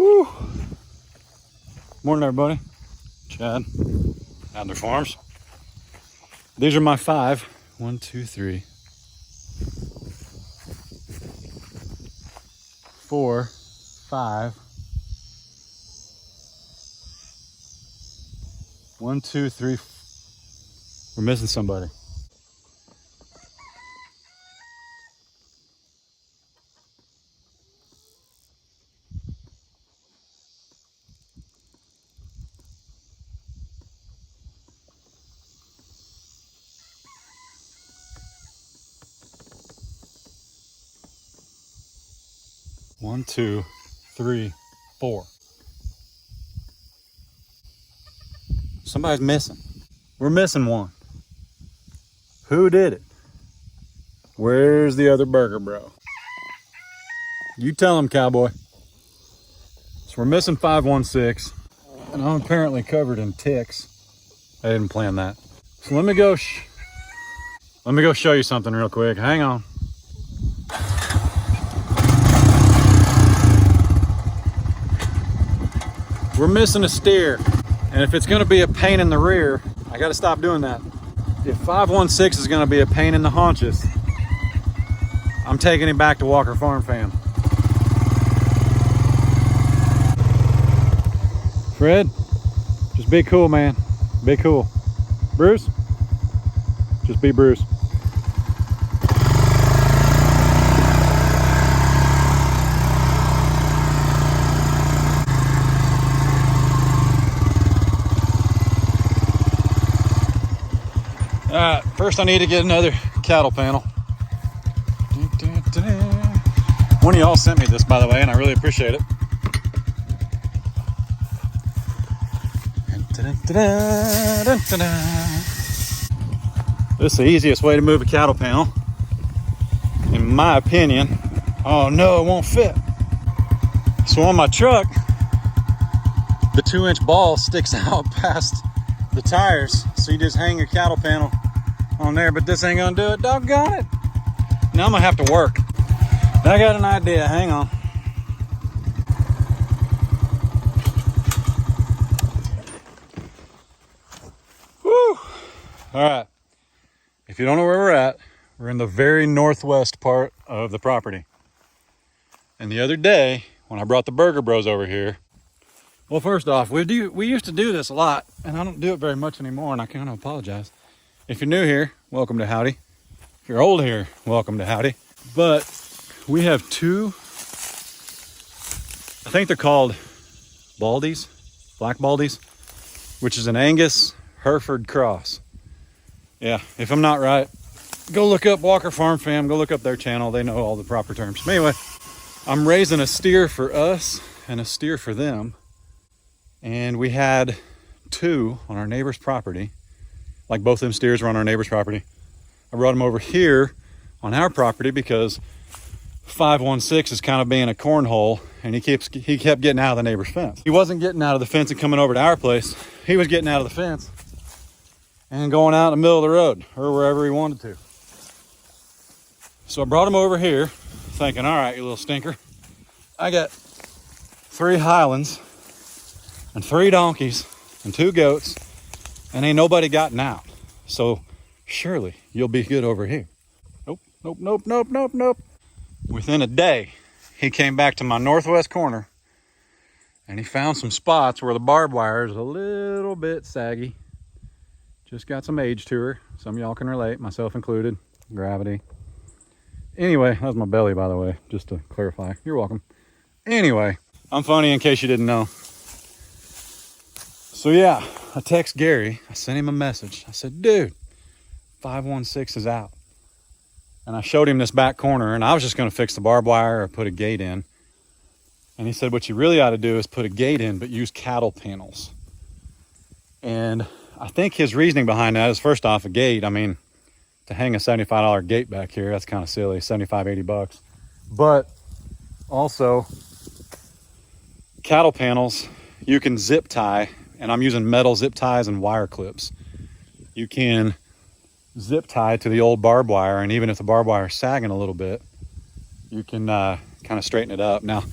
Woo. Morning, everybody. Chad, Adler Farms. These are my 5. 1, 2, 3, 4, 5. 1, 2, 3. We're missing somebody. One, 2, 3, 4. Somebody's missing. We're missing one. Who did it? Where's the other burger bro? You tell him, cowboy. So we're missing 516, and I'm apparently covered in ticks. I didn't plan that. So let me go show you something real quick. Hang on. We're missing a steer, and if it's gonna be a pain in the rear, I gotta stop doing that. If 516 is gonna be a pain in the haunches, I'm taking him back to Walker Farm Fam. Fred, just be cool, man. Be cool. Bruce, just be Bruce. Alright, first I need to get another cattle panel. One of y'all sent me this, by the way, and I really appreciate it. This is the easiest way to move a cattle panel, in my opinion. Oh no, it won't fit. So on my truck, the 2-inch ball sticks out past the tires, so you just hang your cattle panel on there, but this ain't gonna do it. Doggone it. Now I'm gonna have to work. I got an idea. Hang on. Woo. All right. If you don't know where we're at, we're in the very northwest part of the property. And the other day, when I brought the Burger Bros over here, well, first off, we used to do this a lot, and I don't do it very much anymore, and I kind of apologize. If you're new here, welcome to Howdy. If you're old here, welcome to Howdy. But we have 2, I think they're called Baldies, Black Baldies, which is an Angus Hereford cross. Yeah, if I'm not right, go look up Walker Farm Fam, go look up their channel. They know all the proper terms. But anyway, I'm raising a steer for us and a steer for them. And we had 2 on our neighbor's property. Like both of them steers were on our neighbor's property. I brought them over here on our property because 516 is kind of being a cornhole, and he kept getting out of the neighbor's fence. He wasn't getting out of the fence and coming over to our place. He was getting out of the fence and going out in the middle of the road or wherever he wanted to. So I brought him over here thinking, all right, you little stinker. I got 3 Highlands and 3 donkeys and 2 goats, and ain't nobody gotten out. So surely you'll be good over here. Nope, nope, nope, nope, nope, nope. Within a day, he came back to my northwest corner, and he found some spots where the barbed wire is a little bit saggy. Just got some age to her. Some of y'all can relate, myself included. Gravity. Anyway, that was my belly, by the way, just to clarify. You're welcome. Anyway, I'm funny in case you didn't know. So yeah, I text Gary. I sent him a message. I said, dude, 516 is out. And I showed him this back corner, and I was just going to fix the barbed wire or put a gate in. And he said, what you really ought to do is put a gate in, but use cattle panels. And I think his reasoning behind that is, first off, a gate. I mean, to hang a $75 gate back here, that's kind of silly, 75, 80 bucks. But also, cattle panels, you can zip tie, and I'm using metal zip ties and wire clips. You can zip tie to the old barbed wire, and even if the barbed wire is sagging a little bit, you can kind of straighten it up. Now,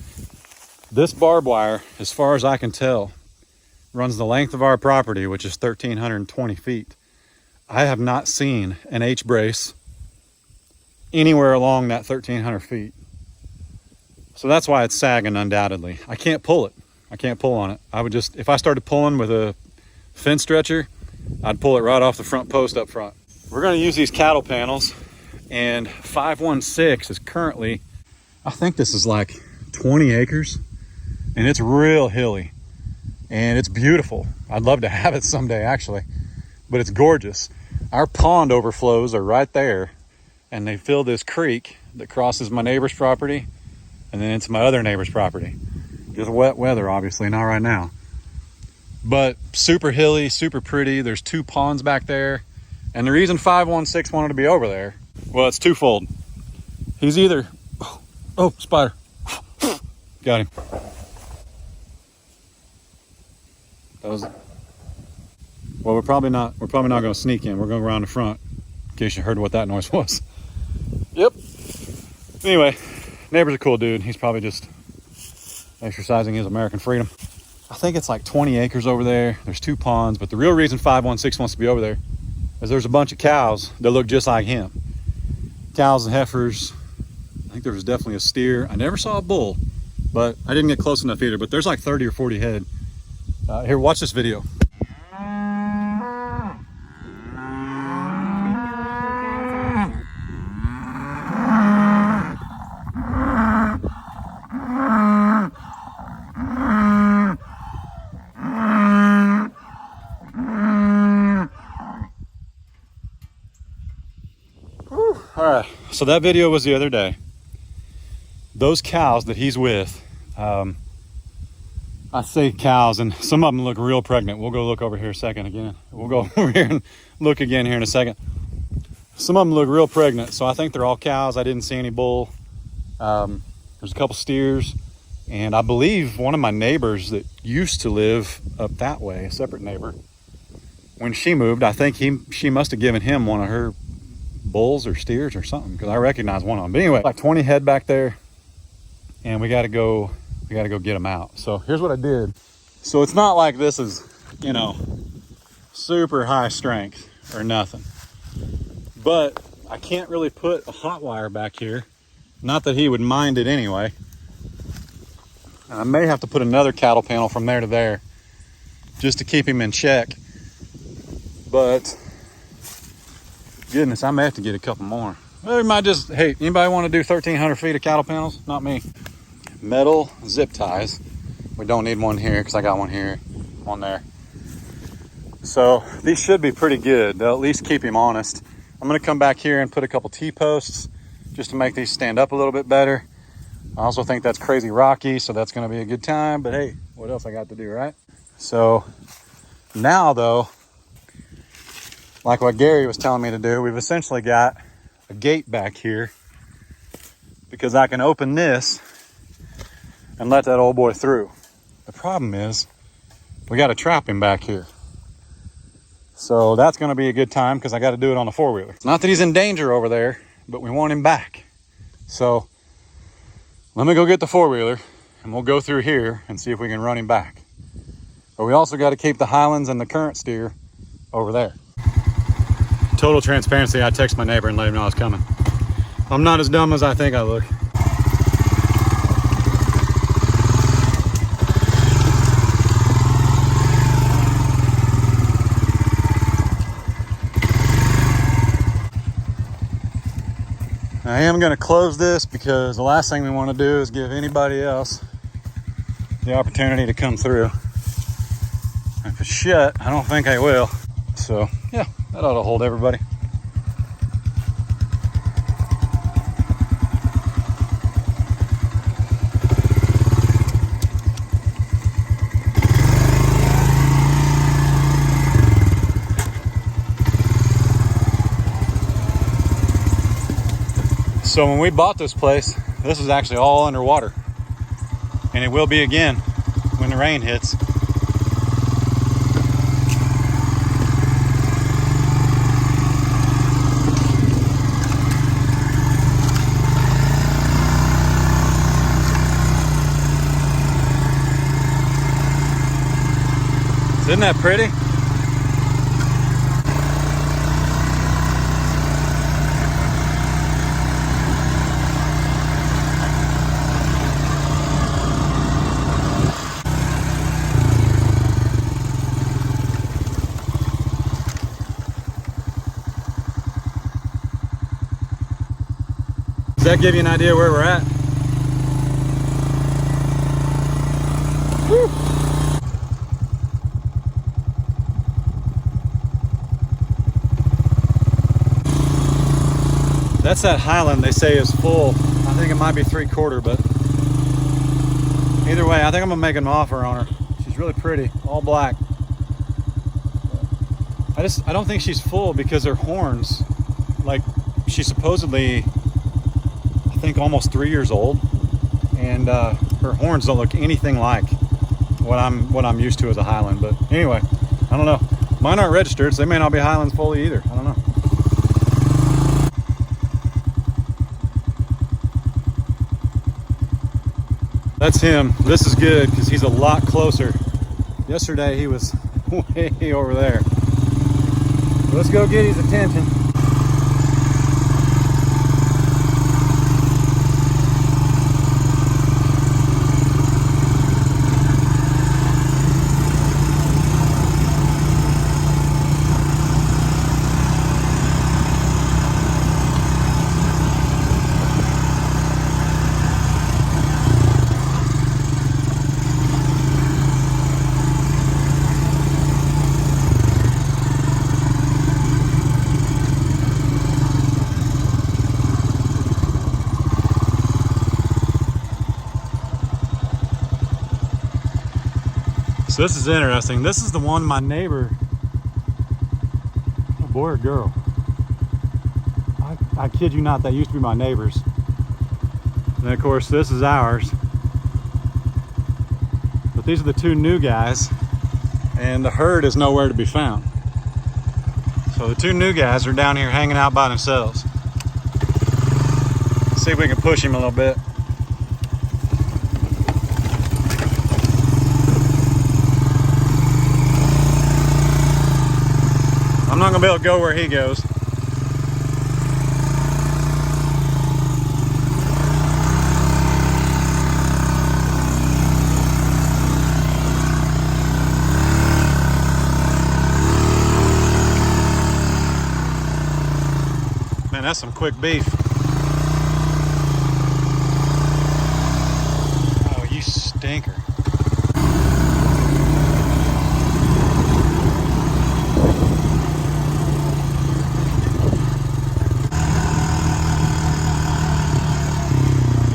This barbed wire, as far as I can tell, runs the length of our property, which is 1,320 feet. I have not seen an H-brace anywhere along that 1,300 feet. So that's why it's sagging undoubtedly. I can't pull it. I can't pull on it. I would just, if I started pulling with a fence stretcher, I'd pull it right off the front post up front. We're gonna use these cattle panels, and 516 is currently, I think this is like 20 acres, and it's real hilly, and it's beautiful. I'd love to have it someday actually, but it's gorgeous. Our pond overflows are right there, and they fill this creek that crosses my neighbor's property and then into my other neighbor's property. Just wet weather, obviously, not right now. But super hilly, super pretty. There's 2 ponds back there. And the reason 516 wanted to be over there, well, it's twofold. He's either, oh, spider. Got him. That was, well, we're probably not going to sneak in. We're going to go around the front in case you heard what that noise was. Yep. Anyway, neighbor's a cool dude. He's probably just exercising his American freedom. I think it's like 20 acres over there. There's 2 ponds, but the real reason 516 wants to be over there is there's a bunch of cows that look just like him. Cows and heifers. I think there was definitely a steer. I never saw a bull, but I didn't get close enough either. But there's like 30 or 40 head. Here, watch this video. All right, so that video was the other day. Those cows that he's with, I say cows, and some of them look real pregnant. We'll go look over here a second again. We'll go over here and look again here in a second. Some of them look real pregnant, so I think they're all cows. I didn't see any bull. There's a couple steers, and I believe one of my neighbors that used to live up that way, a separate neighbor, when she moved, I think she must have given him one of her bulls or steers or something, because I recognize one of them. But anyway, like 20 head back there, and we got to go get them out. So here's what I did. So it's not like this is, you know, super high strength or nothing, but I can't really put a hot wire back here. Not that he would mind it anyway. And I may have to put another cattle panel from there to there just to keep him in check. But goodness, I may have to get a couple more. Well, we might just, hey, anybody want to do 1,300 feet of cattle panels? Not me. Metal zip ties. We don't need one here because I got one here, one there. So these should be pretty good. They'll at least keep him honest. I'm going to come back here and put a couple T-posts just to make these stand up a little bit better. I also think that's crazy rocky, so that's going to be a good time. But hey, what else I got to do, right? So now though, like what Gary was telling me to do, we've essentially got a gate back here because I can open this and let that old boy through. The problem is we got to trap him back here. So that's going to be a good time because I got to do it on the 4-wheeler. It's not that he's in danger over there, but we want him back. So let me go get the 4-wheeler and we'll go through here and see if we can run him back. But we also got to keep the Highlands and the current steer over there. Total transparency, I text my neighbor and let him know I was coming. I'm not as dumb as I think I look. I am going to close this because the last thing we want to do is give anybody else the opportunity to come through. If it's shut, I don't think I will. So yeah, that ought to hold everybody. So when we bought this place, this was actually all underwater, and it will be again when the rain hits. Isn't that pretty? Does that give you an idea where we're at? Woo. That's that Highland they say is full. I think it might be 3/4, but either way, I think I'm gonna make an offer on her. She's really pretty, all black. I don't think she's full because her horns, like, she's supposedly, I think, almost 3 years old, and her horns don't look anything like what I'm used to as a Highland. But anyway, I don't know. Mine aren't registered, so they may not be Highlands fully either. I don't know. That's him. This is good because he's a lot closer. Yesterday he was way over there. Let's go get his attention. So this is interesting. This is the one my neighbor, a boy or girl? I kid you not, that used to be my neighbor's. And of course this is ours. But these are the two new guys, and the herd is nowhere to be found. So the two new guys are down here hanging out by themselves. Let's see if we can push him a little bit. I'm not gonna be able to go where he goes. Man, that's some quick beef. Oh, you stinker.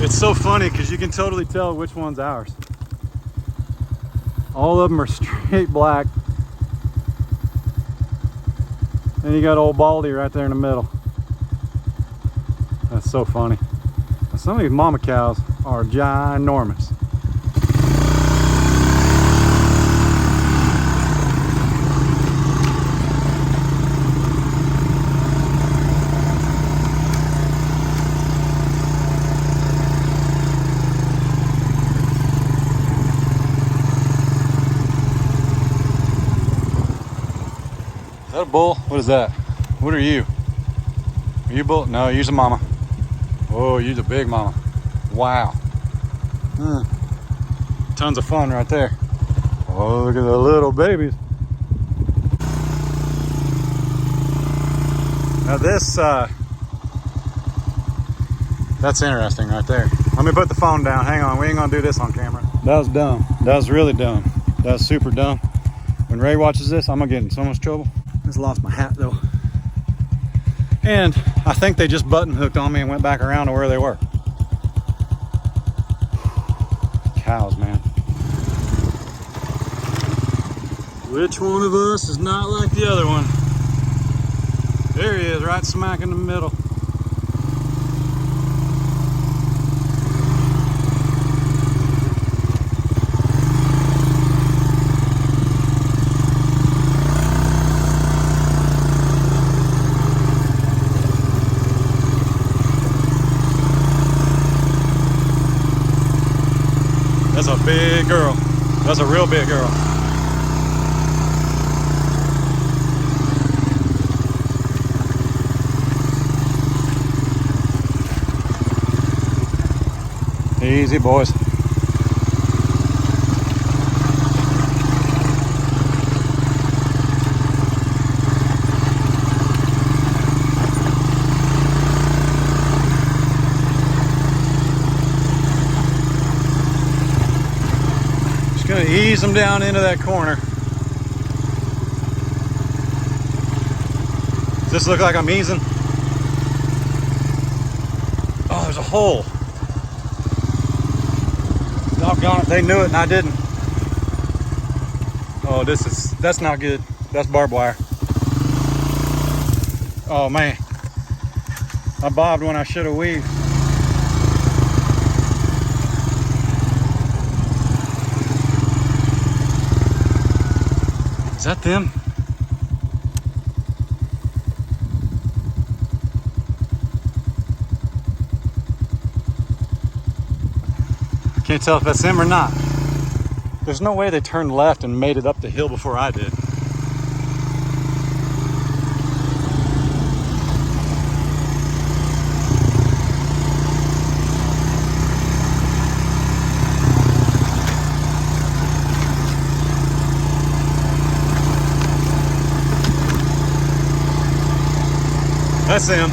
It's so funny because you can totally tell which one's ours. All of them are straight black. And you got old Baldy right there in the middle. That's so funny. Some of these mama cows are ginormous. Is that a bull? What is that? What are you? Are you a bull? No, you're a mama. Oh, you're the big mama. Wow. Tons of fun right there. Oh, look at the little babies. Now this, that's interesting right there. Let me put the phone down. Hang on, we ain't gonna do this on camera. That was dumb. That was really dumb. That was super dumb. When Ray watches this, I'm gonna get in so much trouble. Just lost my hat though. And I think they just button hooked on me and went back around to where they were. Cows, man. Which one of us is not like the other one? There he is, right smack in the middle. That's a big girl. That's a real big girl. Easy, boys. Just gonna ease them down into that corner. Does this look like I'm easing? Oh, there's a hole. Doggone it, they knew it and I didn't. Oh, that's not good. That's barbed wire. Oh man. I bobbed when I should have weaved. Is that them? Can't tell if that's them or not. There's no way they turned left and made it up the hill before I did. That's them.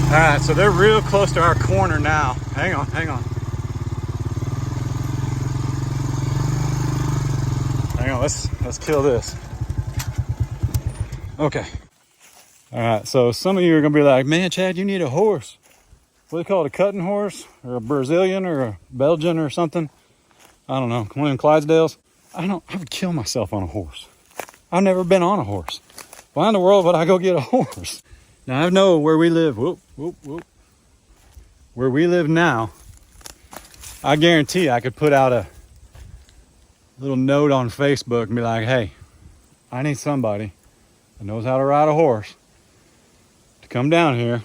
All right, so they're real close to our corner now. Hang on, hang on. Hang on, let's kill this. Okay. All right, so some of you are gonna be like, man, Chad, you need a horse. What do they call it, a cutting horse? Or a Brazilian or a Belgian or something? I don't know, one of them Clydesdales. I would kill myself on a horse. I've never been on a horse. Why in the world would I go get a horse? Now I know where we live, whoop, whoop, whoop. Where we live now, I guarantee I could put out a little note on Facebook and be like, hey, I need somebody that knows how to ride a horse to come down here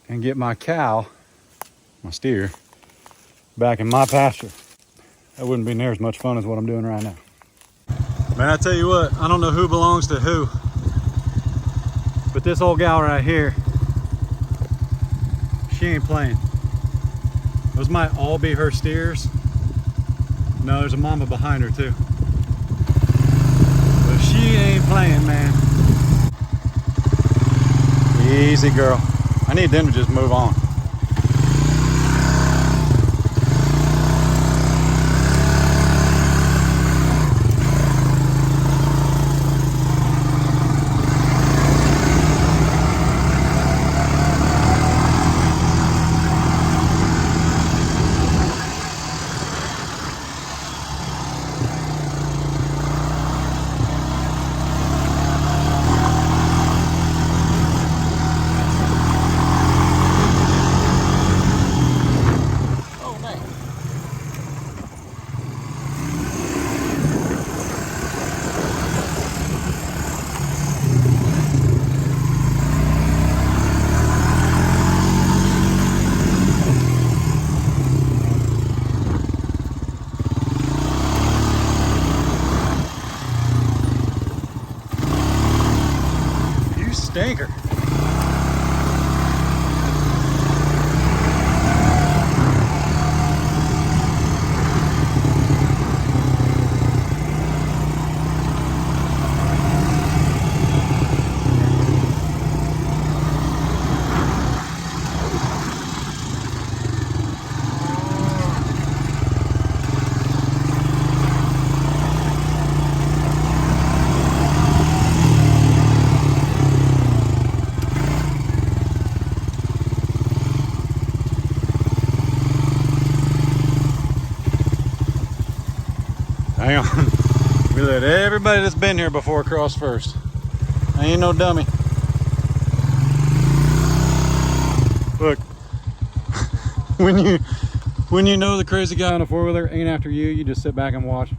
and get my cow, my steer, back in my pasture. That wouldn't be near as much fun as what I'm doing right now. Man, I tell you what, I don't know who belongs to who, but this old gal right here, she ain't playing. Those might all be her steers. No, there's a mama behind her too. But she ain't playing, man. Easy, girl. I need them to just move on. Stinker. Hang on. We let everybody that's been here before cross first. I ain't no dummy. Look, when you know the crazy guy on a four-wheeler ain't after you, you just sit back and watch.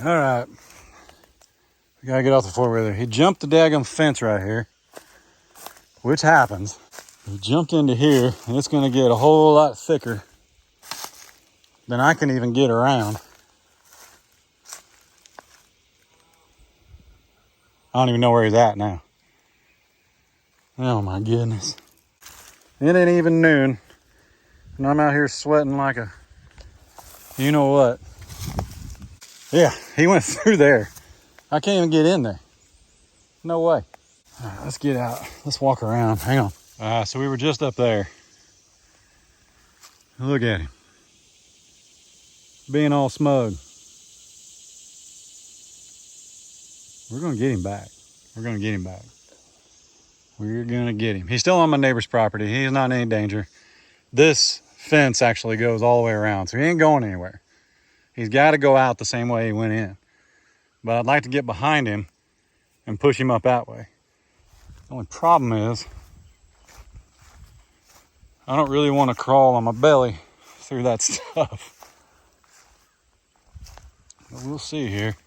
All right, We gotta get off the four-wheeler. He jumped the daggum fence right here, which happens. He jumped into here, and it's gonna get a whole lot thicker than I can even get around. I don't even know where he's at now. Oh my goodness. It ain't even noon, and I'm out here sweating like a, you know what. Yeah, he went through there. I can't even get in there. No way. All right, let's get out. Let's walk around. Hang on. So we were just up there. Look at him. Being all smug. We're going to get him back. We're going to get him back. We're going to get him. He's still on my neighbor's property. He's not in any danger. This fence actually goes all the way around, so he ain't going anywhere. He's got to go out the same way he went in. But I'd like to get behind him and push him up that way. The only problem is I don't really want to crawl on my belly through that stuff. But we'll see here.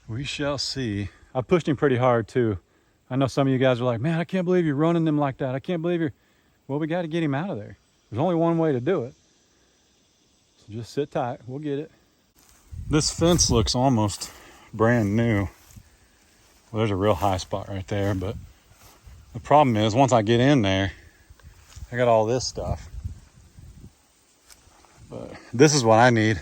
We shall see. I pushed him pretty hard too. I know some of you guys are like, man, I can't believe you're running them like that. I can't believe you're... Well, we got to get him out of there. There's only one way to do it. So just sit tight. We'll get it. This fence looks almost brand new. Well, there's a real high spot right there, but the problem is once I get in there, I got all this stuff. But this is what I need.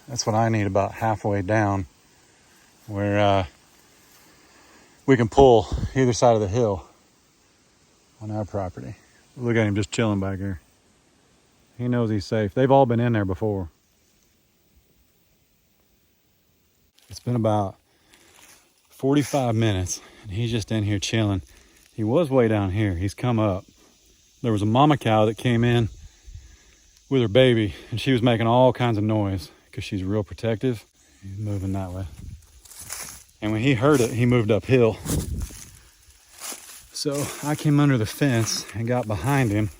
That's what I need about halfway down where we can pull either side of the hill on our property. Look at him just chilling back here. He knows he's safe. They've all been in there before. It's been about 45 minutes and he's just in here chilling. He was way down here. He's come up. There was a mama cow that came in with her baby and she was making all kinds of noise because she's real protective. He's moving that way. And when he heard it, he moved uphill. So I came under the fence and got behind him.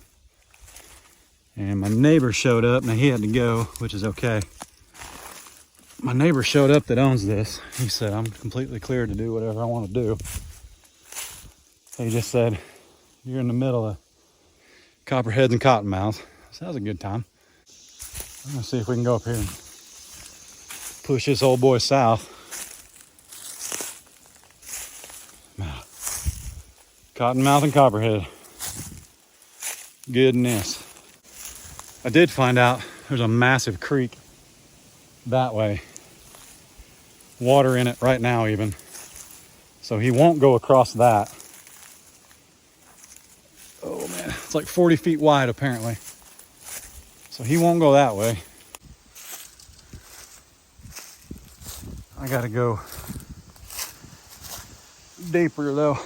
And my neighbor showed up. Now he had to go, which is okay. My neighbor showed up that owns this. He said, I'm completely clear to do whatever I want to do. He just said, you're in the middle of copperheads and cottonmouths. So that was a good time. I'm gonna see if we can go up here and push this old boy south. Now, cottonmouth and copperhead. Goodness. I did find out there's a massive creek that way. Water in it right now even. So he won't go across that. Oh man, it's like 40 feet wide apparently. So he won't go that way. I gotta go deeper though.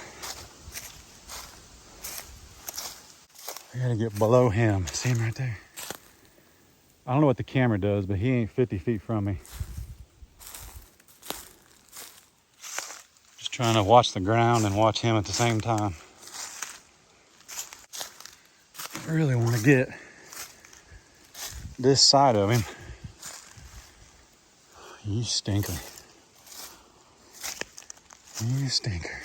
I gotta get below him. See him right there? I don't know what the camera does, but he ain't 50 feet from me. Just trying to watch the ground and watch him at the same time. I really want to get this side of him. You stinker. You stinker.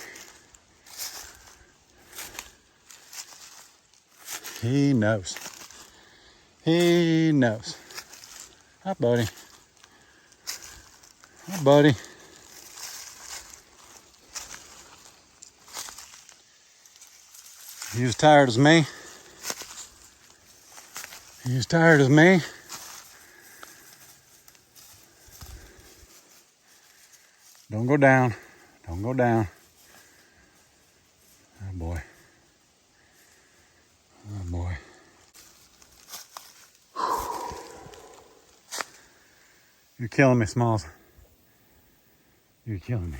He knows. He knows. Hi, buddy. Hi, buddy. He was tired as me. He was tired as me. Don't go down. Don't go down. Oh boy. Oh boy. You're killing me, Smalls. You're killing me.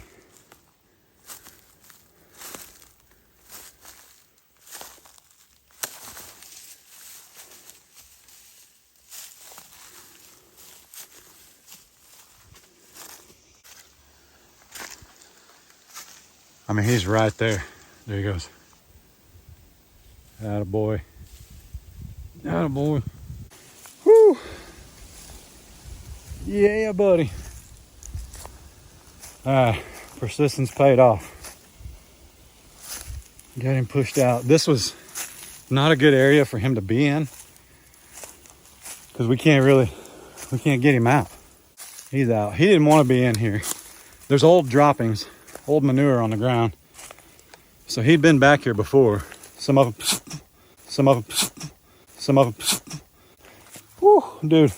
I mean, he's right there. There he goes. Attaboy. Attaboy. Whew. Yeah, buddy. Persistence paid off. Got him pushed out. This was not a good area for him to be in because we can't get him out. He's out. He didn't want to be in here. There's old droppings, old manure on the ground. So he'd been back here before. Some of them. Whew, dude.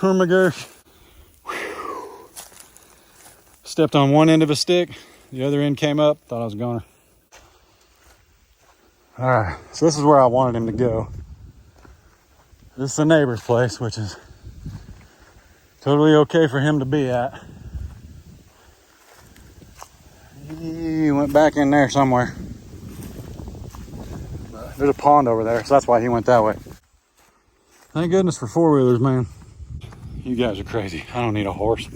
Oh my gosh. Stepped on one end of a stick. The other end came up. Thought I was going to. All right, so this is where I wanted him to go. This is the neighbor's place, which is totally okay for him to be at. He went back in there somewhere. There's a pond over there, so that's why he went that way. Thank goodness for four-wheelers, man. You guys are crazy. I don't need a horse.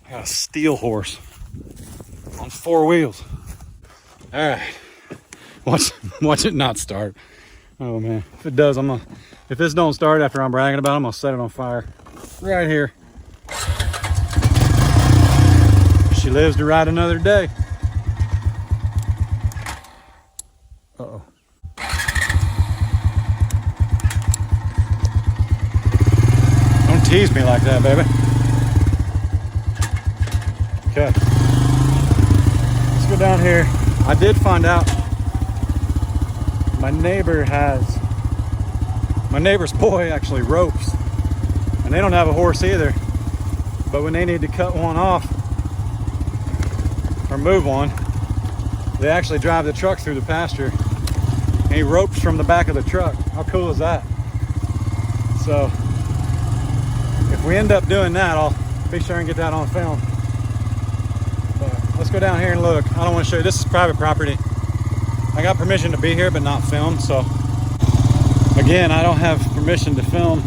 I got a steel horse on four wheels. All right. Watch it not start. Oh man, if it does, if this don't start after I'm bragging about it, I'm gonna set it on fire. Right here. She lives to ride another day. Uh-oh. Don't tease me like that, baby. Okay. Let's go down here. I did find out my neighbor's boy actually ropes, and they don't have a horse either, but when they need to cut one off or move one, they actually drive the truck through the pasture and he ropes from the back of the truck. How cool is that? So if we end up doing that, I'll be sure and get that on film. But let's go down here and look. I don't want to show you, this is private property. I got permission to be here, but not film. So again, I don't have permission to film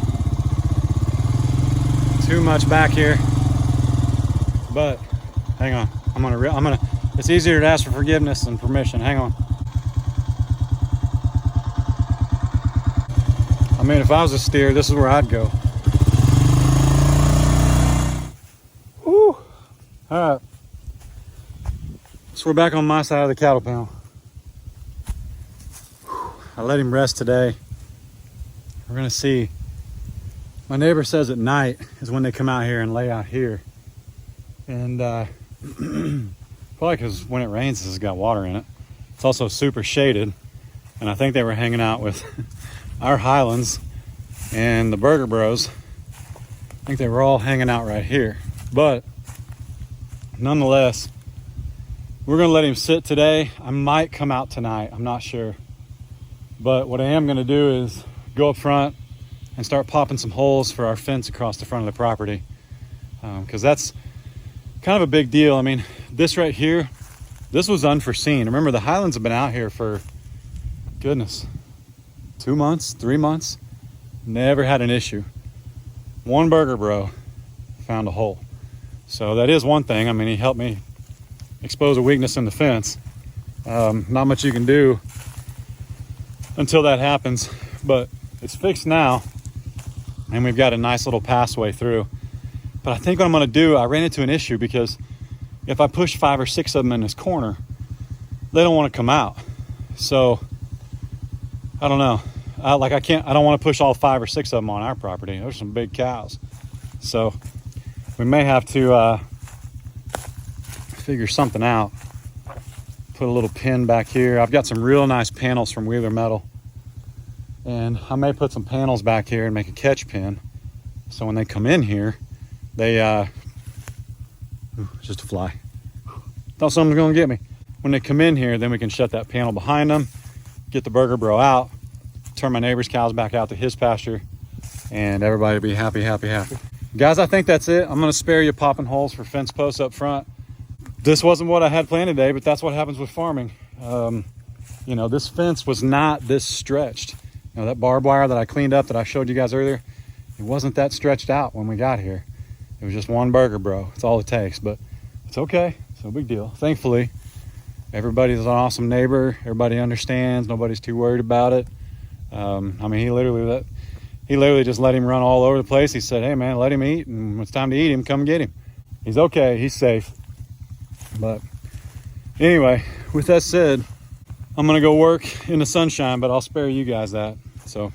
too much back here, but hang on. It's easier to ask for forgiveness than permission. Hang on. I mean, if I was a steer, this is where I'd go. Woo. All right. So we're back on my side of the cattle panel. I let him rest today. We're gonna see. My neighbor says at night is when they come out here and lay out here. And probably because when it rains, this has got water in it. It's also super shaded. And I think they were hanging out with our Highlands and the Burger Bros. I think they were all hanging out right here. But nonetheless, we're gonna let him sit today. I might come out tonight, I'm not sure. But what I am gonna do is go up front and start popping some holes for our fence across the front of the property. Because that's kind of a big deal. I mean, this right here, this was unforeseen. Remember, the Highlands have been out here for, goodness, 2 months, 3 months. Never had an issue. One Burger Bro found a hole. So that is one thing. I mean, he helped me expose a weakness in the fence. Not much you can do until that happens, but it's fixed now, and we've got a nice little passway through. But I think what I'm gonna do, I ran into an issue because if I push 5 or 6 of them in this corner, they don't want to come out. So I don't know. I don't want to push all 5 or 6 of them on our property. There's some big cows. So we may have to figure something out. Put a little pin back here. I've got some real nice panels from Wheeler Metal. And I may put some panels back here and make a catch pin. So when they come in here, they, just a fly. Thought someone was gonna get me. When they come in here, then we can shut that panel behind them, get the Burger Bro out, turn my neighbor's cows back out to his pasture, and everybody will be happy, happy, happy. Guys, I think that's it. I'm gonna spare you popping holes for fence posts up front. This wasn't what I had planned today, but that's what happens with farming. You know, this fence was not this stretched. You know, that barbed wire that I cleaned up that I showed you guys earlier, it wasn't that stretched out when we got here. It was just one Burger Bro. It's all it takes, but it's okay. It's no big deal. Thankfully, everybody's an awesome neighbor. Everybody understands. Nobody's too worried about it. I mean, he literally just let him run all over the place. He said, hey man, let him eat, and when it's time to eat him, come get him. He's okay, he's safe. But anyway, with that said, I'm gonna go work in the sunshine, but I'll spare you guys that. So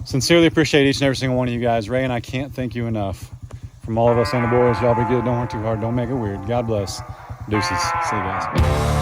sincerely appreciate each and every single one of you guys. Ray and I can't thank you enough. From all of us and the boys, y'all be good, don't work too hard, don't make it weird. God bless. Deuces. See you guys.